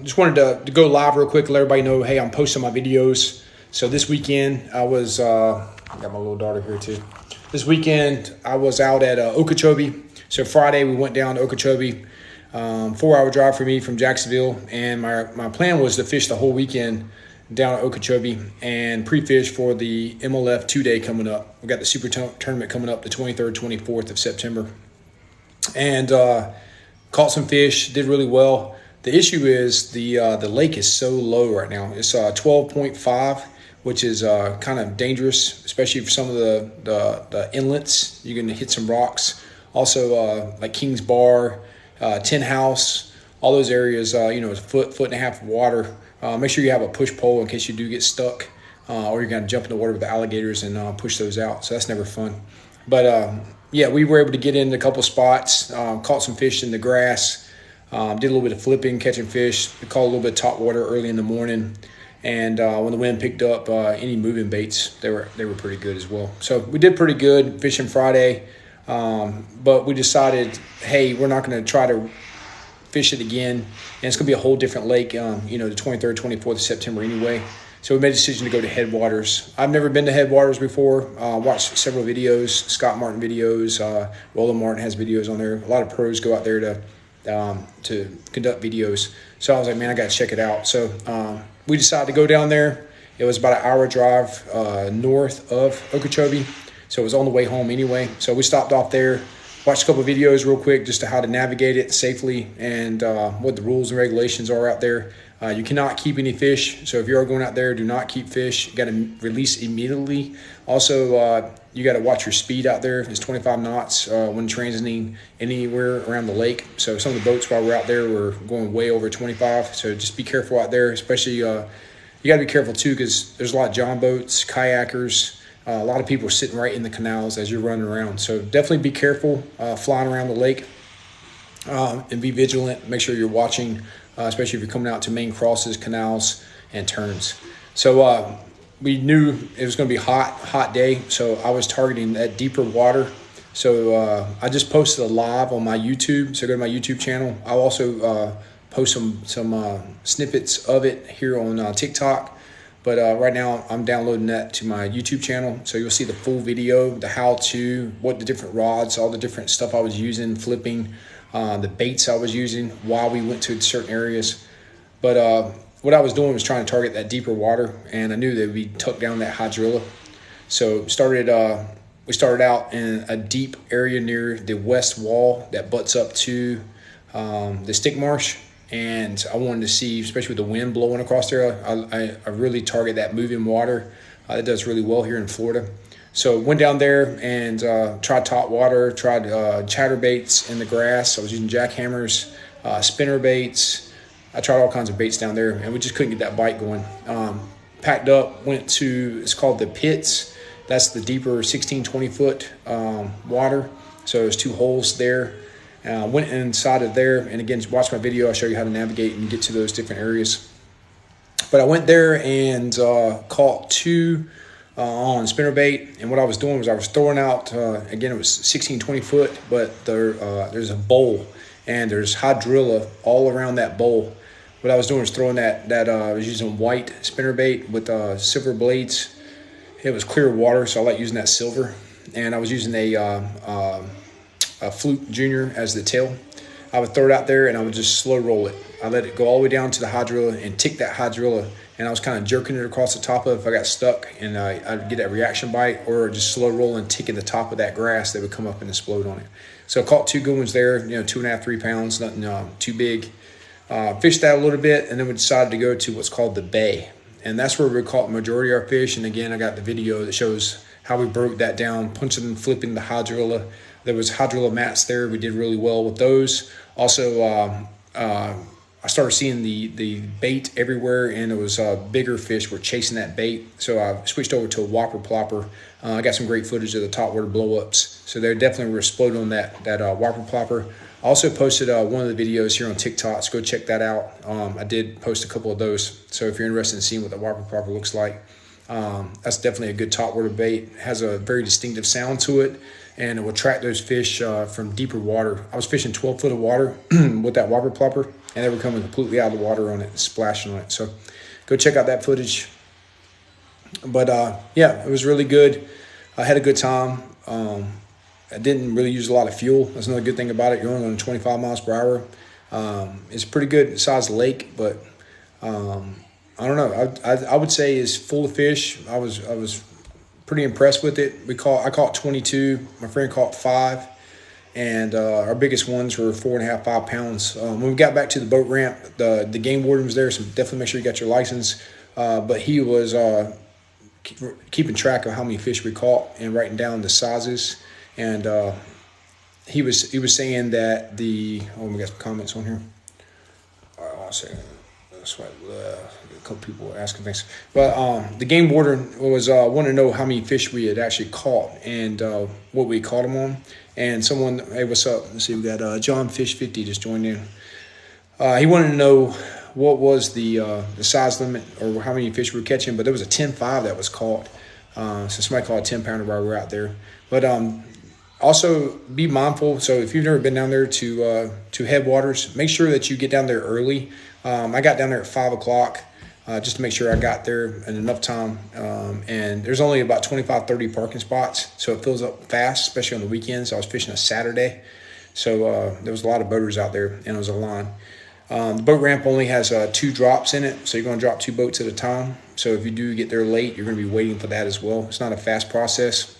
just wanted to go live real quick, let everybody know, hey, I'm posting my videos. So this weekend I was, I got my little daughter here too. This weekend I was out at Okechobee. So Friday we went down to Okeechobee, 4-hour drive for me from Jacksonville. And my plan was to fish the whole weekend down at Okeechobee and pre-fish for the MLF 2-day coming up. We got the Super Tournament coming up the 23rd, 24th of September. And caught some fish, did really well. The issue is the lake is so low right now. It's 12.5, which is kind of dangerous, especially for some of the inlets. You're going to hit some rocks. Also, like Kings Bar, Tin House, all those areas, it's a foot and a half of water. Make sure you have a push pole in case you do get stuck, or you're going to jump in the water with the alligators and push those out. So that's never fun. But yeah, we were able to get in a couple spots, caught some fish in the grass. Did a little bit of flipping, catching fish. We caught a little bit of top water early in the morning, and when the wind picked up, any moving baits, they were pretty good as well. So we did pretty good fishing Friday, but we decided, hey, we're not going to try to fish it again, and it's going to be a whole different lake, the 23rd, 24th of September anyway. So we made a decision to go to Headwaters. I've never been to Headwaters before. Watched several videos, Scott Martin videos. Roland Martin has videos on there. A lot of pros go out there to conduct videos. So I was like, man, I got to check it out. So we decided to go down there. It was about an hour drive north of Okeechobee. So it was on the way home anyway. So we stopped off there, watched a couple of videos real quick just to how to navigate it safely and what the rules and regulations are out there. You cannot keep any fish. So if you are going out there, do not keep fish. You got to release immediately. Also, you got to watch your speed out there. It's 25 knots when transiting anywhere around the lake. So some of the boats while we're out there were going way over 25. So just be careful out there, especially you got to be careful too because there's a lot of john boats, kayakers. A lot of people are sitting right in the canals as you're running around. So definitely be careful flying around the lake and be vigilant. Make sure you're watching, especially if you're coming out to main crosses, canals, and turns. So we knew it was going to be a hot day, so I was targeting that deeper water. So I just posted a live on my YouTube, so go to my YouTube channel. I'll also post some snippets of it here on TikTok. But right now I'm downloading that to my YouTube channel, so you'll see the full video, the how-to, what the different rods, all the different stuff I was using, flipping, the baits I was using while we went to certain areas. But what I was doing was trying to target that deeper water, and I knew that we'd tuck down that hydrilla. So we started out in a deep area near the west wall that butts up to the stick marsh. And I wanted to see, especially with the wind blowing across there, I really target that moving water. It does really well here in Florida. So went down there and tried top water, tried chatterbaits in the grass. I was using jackhammers, spinner baits. I tried all kinds of baits down there, and we just couldn't get that bite going. Packed up, went to, it's called the pits. That's the deeper 16, 20-foot water. So there's 2 holes there. Went inside of there, and again, watch my video. I'll show you how to navigate and get to those different areas. But I went there and caught 2 on spinnerbait, and what I was doing was I was throwing out, again, it was 16, 20 foot, but there's a bowl, and there's hydrilla all around that bowl. What I was doing was throwing that I was using white spinnerbait with silver blades. It was clear water, so I like using that silver, and I was using a Fluke Junior as the tail. I would throw it out there and I would just slow roll it. I let it go all the way down to the hydrilla and tick that hydrilla, and I was kind of jerking it across the top of it if I got stuck, and I'd get that reaction bite, or just slow roll and tick in the top of that grass that would come up and explode on it. So I caught 2 good ones there, 2.5, 3 pounds, nothing too big. Fished that a little bit, and then we decided to go to what's called the bay, and that's where we caught the majority of our fish. And again, I got the video that shows how we broke that down, punching and flipping the hydrilla. There was hydrilla mats there. We did really well with those. Also, I started seeing the bait everywhere, and it was bigger fish were chasing that bait. So I switched over to a whopper plopper. I got some great footage of the top water blow-ups. So they definitely were exploding on that whopper plopper. I also posted one of the videos here on TikTok, so go check that out. I did post a couple of those. So if you're interested in seeing what the whopper plopper looks like, that's definitely a good top water bait. It has a very distinctive sound to it, and it will attract those fish from deeper water. I was fishing 12 foot of water with that whopper plopper, and they were coming completely out of the water on it, splashing on it. So go check out that footage. But yeah, it was really good. I had a good time. I didn't really use a lot of fuel. That's another good thing about it. You're only going 25 miles per hour. It's pretty good sized lake, but I don't know. I would say it's full of fish. I was pretty impressed with it. I caught 22. My friend caught 5, and our biggest ones were 4.5, 5 pounds. When we got back to the boat ramp, the game warden was there, so definitely make sure you got your license. But he was keeping track of how many fish we caught and writing down the sizes. And he was saying that we got some comments on here. All right, I'll say that's why a couple people were asking things. But the game warden was wanting to know how many fish we had actually caught and what we caught them on. And someone, hey, what's up? Let's see, we got John Fish 50 just joined in. He wanted to know what was the size limit or how many fish we were catching, but there was a 10.5 that was caught. So somebody caught a 10-pounder while we were out there. But also be mindful. So if you've never been down there to Headwaters, make sure that you get down there early. I got down there at 5 o'clock just to make sure I got there in enough time. And there's only about 25, 30 parking spots, so it fills up fast, especially on the weekends. I was fishing a Saturday, so there was a lot of boaters out there, and it was a line. The boat ramp only has 2 drops in it, so you're going to drop 2 boats at a time. So if you do get there late, you're going to be waiting for that as well. It's not a fast process.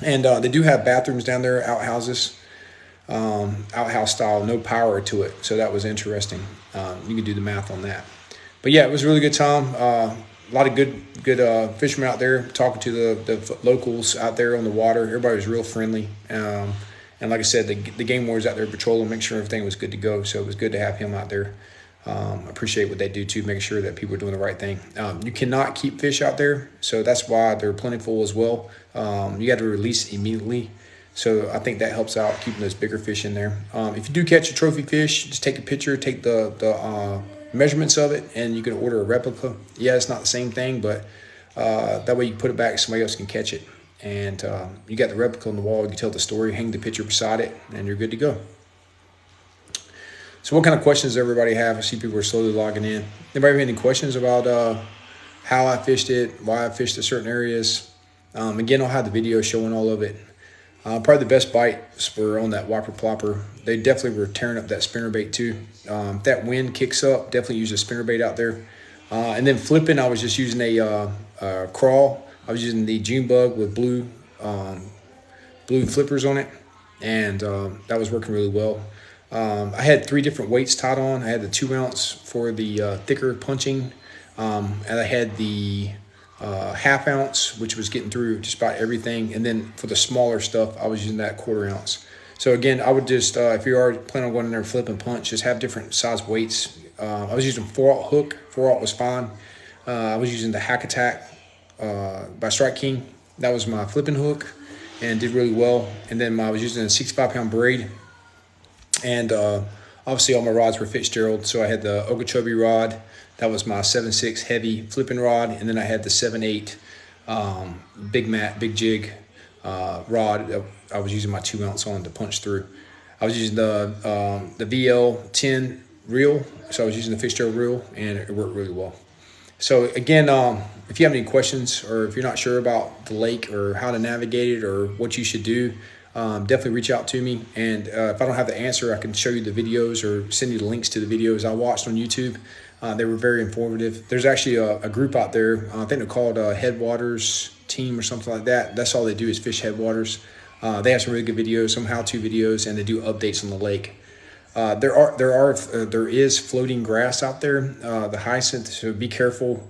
And they do have bathrooms down there, outhouses, outhouse style, no power to it. So that was interesting. You can do the math on that. But yeah, it was a really good time. A lot of good fishermen out there, talking to the locals out there on the water. Everybody was real friendly. And like I said, the game wardens out there patrolling, make sure everything was good to go. So it was good to have him out there. Appreciate what they do too, making sure that people are doing the right thing. You cannot keep fish out there, so that's why they're plentiful as well. You got to release immediately. So I think that helps out keeping those bigger fish in there. If you do catch a trophy fish, just take a picture, take the measurements of it, and you can order a replica. Yeah, it's not the same thing, but that way you put it back, somebody else can catch it. And you got the replica on the wall, you can tell the story, hang the picture beside it, and you're good to go. So what kind of questions does everybody have? I see people are slowly logging in. Anybody have any questions about how I fished it, why I fished at certain areas? Again, I'll have the video showing all of it. Probably the best bites were on that whopper plopper. They definitely were tearing up that spinnerbait too. If that wind kicks up, definitely use a spinnerbait out there. And then flipping, I was just using a crawl. I was using the June bug with blue flippers on it, and that was working really well. I had 3 different weights tied on. I had the 2 ounce for the thicker punching, and I had the half ounce, which was getting through just about everything. And then for the smaller stuff, I was using that 1/4 ounce. So again, I would just, if you are planning on going in there and flip and punch, just have different size weights. I was using 4/0 hook. 4/0 was fine. I was using the Hack Attack by Strike King. That was my flipping hook and did really well. And then I was using a 65-pound braid. And obviously all my rods were Fitzgerald. So I had the Okeechobee rod. That was my 7.6 heavy flipping rod. And then I had the 7.8 big jig rod. I was using my 2 ounce on to punch through. I was using the VL10 reel. So I was using the Fitzgerald reel, and it worked really well. So again, if you have any questions, or if you're not sure about the lake or how to navigate it or what you should do, definitely reach out to me. And if I don't have the answer, I can show you the videos or send you the links to the videos I watched on YouTube. They were very informative. There's actually a group out there. I think they're called Headwaters Team or something like that. That's all they do is fish headwaters. They have some really good videos, some how-to videos, and they do updates on the lake. There is floating grass out there, the hyacinth. So be careful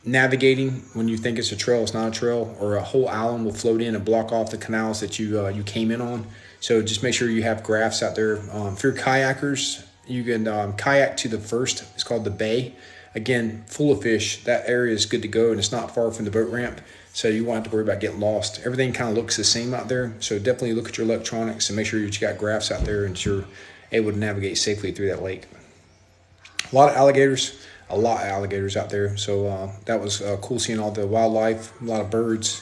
navigating when you think it's a trail. It's not a trail, or a whole island will float in and block off the canals that you came in on. So just make sure you have graphs out there. If you're kayakers, you can kayak to the first. It's called the bay. Again, full of fish. That area is good to go, and it's not far from the boat ramp. So you won't have to worry about getting lost. Everything kind of looks the same out there. So definitely look at your electronics and make sure you got graphs out there and you're able to navigate safely through that lake. A lot of alligators out there. So that was cool seeing all the wildlife, a lot of birds,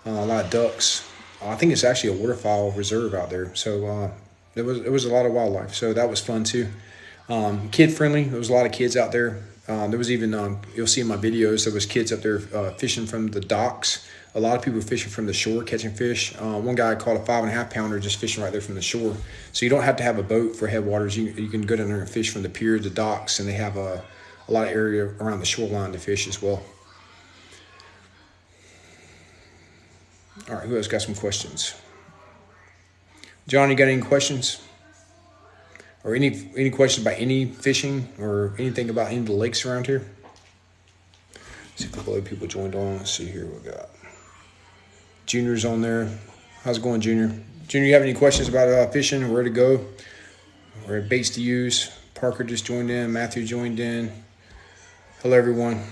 a lot of ducks. I think it's actually a waterfowl reserve out there. So it was a lot of wildlife. So that was fun too. Kid friendly. There was a lot of kids out there. There was even, you'll see in my videos, there was kids up there fishing from the docks. A lot of people were fishing from the shore, catching fish. One guy caught a 5.5 pounder just fishing right there from the shore. So you don't have to have a boat for Headwaters. You can go down there and fish from the pier, the docks, and they have a lot of area around the shoreline to fish as well. All right, who else got some questions? John, you got any questions? Or any questions about any fishing or anything about any of the lakes around here? Let's see if a couple other people joined on. Let's see here what we got. Junior's on there. How's it going, Junior? Junior, you have any questions about fishing, where to go, or baits to use? Parker just joined in. Matthew joined in. Hello, everyone.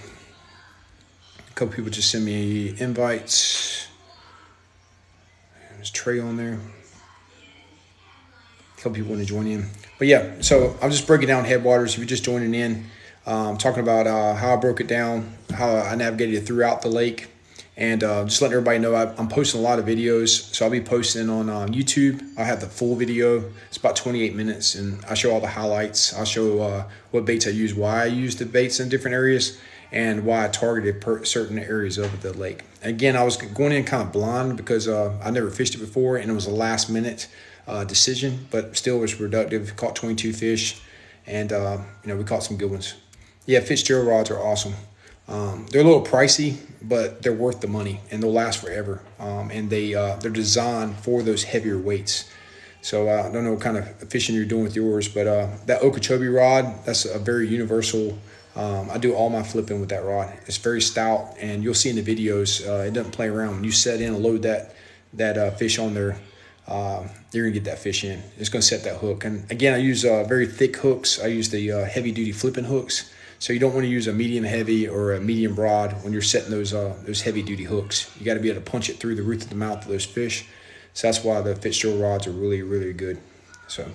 A couple people just sent me invites. There's Trey on there. A couple people want to join in. But yeah, so I'm just breaking down Headwaters. If you're just joining in, talking about how I broke it down, how I navigated throughout the lake, and just letting everybody know I'm posting a lot of videos. So I'll be posting on YouTube. I have the full video. It's about 28 minutes, and I show all the highlights. I'll show what baits I use, why I use the baits in different areas, and why I targeted certain areas of the lake. Again, I was going in kind of blind because I never fished it before, and it was a last minute decision, but still was productive. Caught 22 fish, and we caught some good ones. Yeah, Fitzgerald rods are awesome. They're a little pricey, but they're worth the money, and they'll last forever. And they're designed for those heavier weights. So I don't know what kind of fishing you're doing with yours, but that Okeechobee rod, that's a very universal. I do all my flipping with that rod. It's very stout, and you'll see in the videos, it doesn't play around. When you set in and load that fish on there, you're gonna get that fish in. It's gonna set that hook. And again, I use very thick hooks. I use the heavy duty flipping hooks. So you don't want to use a medium heavy or a medium broad when you're setting those heavy duty hooks. You got to be able to punch it through the roof of the mouth of those fish. So that's why the Fitzgerald rods are really, really good. So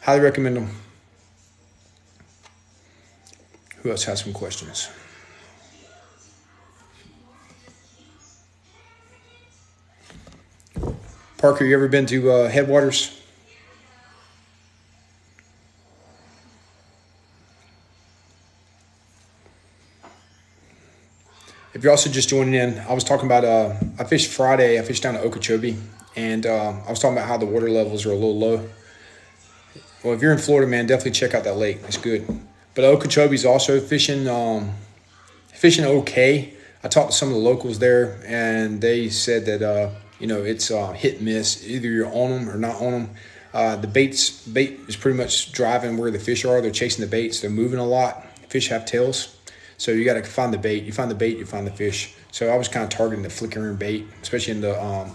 highly recommend them. Who else has some questions? Parker, you ever been to Headwaters? If you're also just joining in, I was talking about, I fished Friday. I fished down to Okeechobee, and I was talking about how the water levels are a little low. Well, if you're in Florida, man, definitely check out that lake. It's good. But Okeechobee's also fishing okay. I talked to some of the locals there, and they said that, it's hit and miss. Either you're on them or not on them. The bait is pretty much driving where the fish are. They're chasing the baits. They're moving a lot. Fish have tails. So you got to find the bait. You find the bait, you find the fish. So I was kind of targeting the flickering bait, especially in the,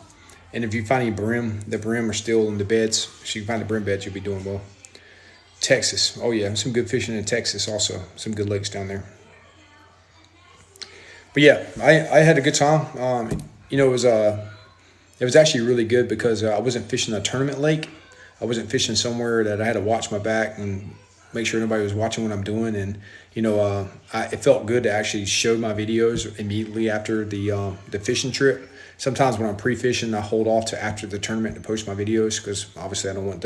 and if you find any brim, the brim are still in the beds. So you find the brim beds, you'll be doing well. Texas. Oh yeah, some good fishing in Texas also. Some good lakes down there. But yeah, I had a good time. It was actually really good because I wasn't fishing a tournament lake. I wasn't fishing somewhere that I had to watch my back and make sure nobody was watching what I'm doing. And, it felt good to actually show my videos immediately after the fishing trip. Sometimes when I'm pre-fishing, I hold off to after the tournament to post my videos because obviously I don't want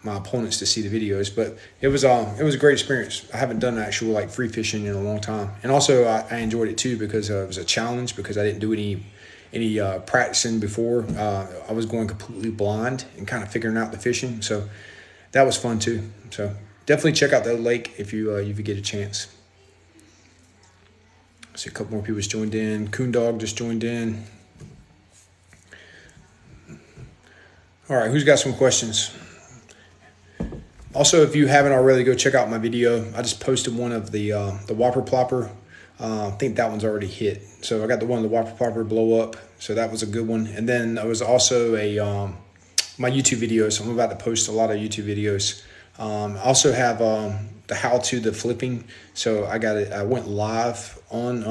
my opponents to see the videos. But it was a great experience. I haven't done actual free fishing in a long time. And also I enjoyed it too because it was a challenge because I didn't do any practicing before. I was going completely blind and kind of figuring out the fishing. So that was fun too. So definitely check out that lake if you get a chance. I see a couple more people just joined in. Coon Dog just joined in. All right, who's got some questions? Also, if you haven't already, go check out my video. I just posted one of the Whopper Plopper. I think that one's already hit. So I got the one of the Whopper Plopper blow up. So that was a good one. And then there was also my YouTube videos. I'm about to post a lot of YouTube videos. I also have the how-to, the flipping. So I went live on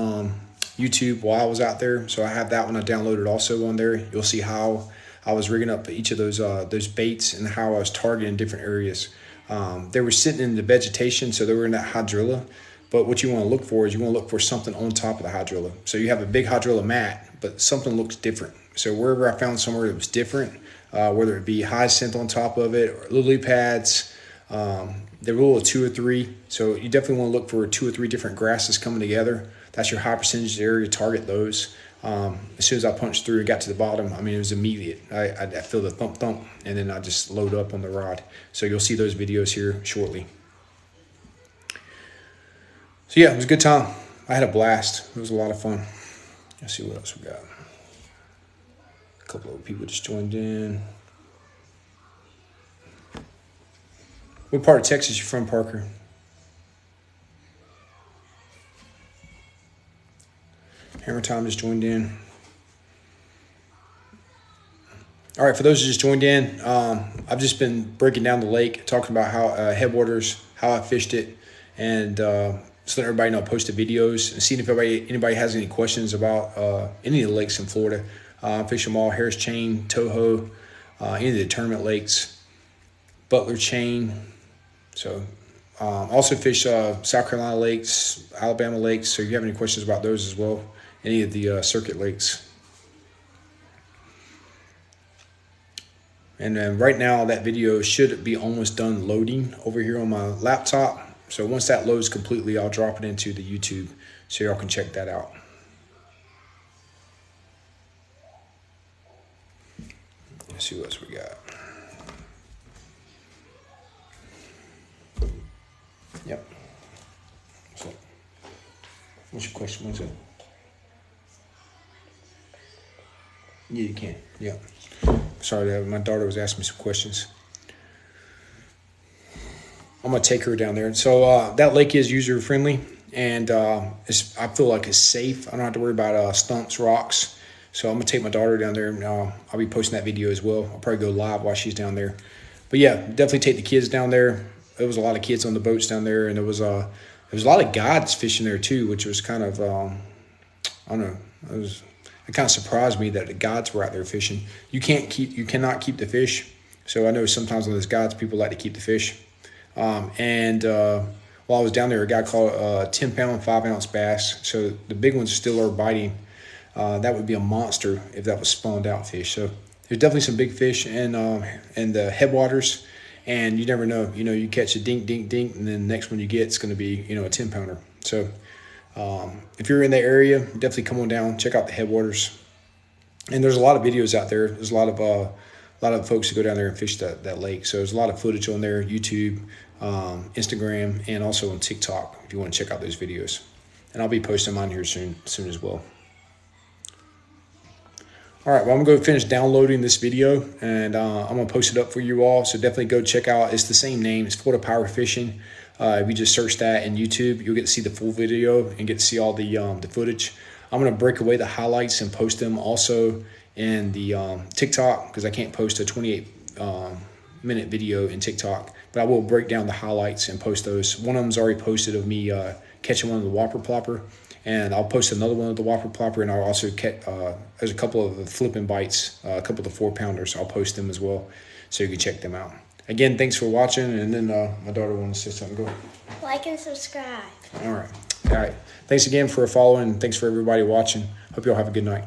YouTube while I was out there. So I have that one I downloaded also on there. You'll see how I was rigging up each of those baits and how I was targeting different areas. They were sitting in the vegetation, so they were in that hydrilla. But what you want to look for is you want to look for something on top of the hydrilla. So you have a big hydrilla mat, but something looks different. So wherever I found somewhere that was different, whether it be hyacinth on top of it or lily pads, The rule of 2 or 3. So you definitely want to look for 2 or 3 different grasses coming together. That's your high percentage area. Target those. As soon as I punched through and got to the bottom, I mean, it was immediate. I feel the thump thump, and then I just load up on the rod. So you'll see those videos here shortly. So yeah, it was a good time. I had a blast. It was a lot of fun. Let's see what else we got. A couple of people just joined in. What part of Texas you from, Parker? Hammer Time just joined in. All right, for those who just joined in, I've just been breaking down the lake, talking about how Headwaters, how I fished it, and just letting everybody know I posted videos and seeing if anybody has any questions about any of the lakes in Florida. I fish them all: Harris Chain, Toho, any of the tournament lakes, Butler Chain. So also fish South Carolina lakes, Alabama lakes. So if you have any questions about those as well, any of the circuit lakes. And then right now that video should be almost done loading over here on my laptop. So once that loads completely, I'll drop it into the YouTube so y'all can check that out. Let's see what else we got. Yep. So, what's your question? What's it? Yeah, you can. Yeah. Sorry, my daughter was asking me some questions. I'm gonna take her down there. So that lake is user friendly, and I feel like it's safe. I don't have to worry about stumps, rocks. So I'm gonna take my daughter down there, and I'll be posting that video as well. I'll probably go live while she's down there. But yeah, definitely take the kids down there. There was a lot of kids on the boats down there, and there was a lot of guides fishing there too, which was kind of I don't know. It kind of surprised me that the guides were out there fishing. You cannot keep the fish. So I know sometimes on those guides, people like to keep the fish. While I was down there, a guy caught a 10-pound, 5-ounce bass. So the big ones still are biting. That would be a monster if that was spawned out fish. So there's definitely some big fish in the headwaters, and you never know. You know, you catch a dink, dink, dink, and then the next one you get is going to be, you know, a 10-pounder. So if you're in that area, definitely come on down, check out the headwaters. And there's a lot of videos out there. There's a lot of folks who go down there and fish that lake. So there's a lot of footage on there, YouTube, Instagram, and also on TikTok if you want to check out those videos. And I'll be posting mine here soon as well. All right, well, I'm going to go finish downloading this video, and I'm going to post it up for you all. So definitely go check out. It's the same name. It's Florida Power Fishing. If you just search that in YouTube, you'll get to see the full video and get to see all the footage. I'm going to break away the highlights and post them also in the TikTok, because I can't post a 28-minute video in TikTok. But I will break down the highlights and post those. One of them's already posted of me catching one of the whopper plopper. And I'll post another one of the whopper plopper, and I'll also catch, there's a couple of the flipping bites, a couple of the 4-pounders. I'll post them as well, so you can check them out. Again, thanks for watching, and then my daughter wants to say something. Go. Like and subscribe. All right. Thanks again for following. Thanks for everybody watching. Hope you all have a good night.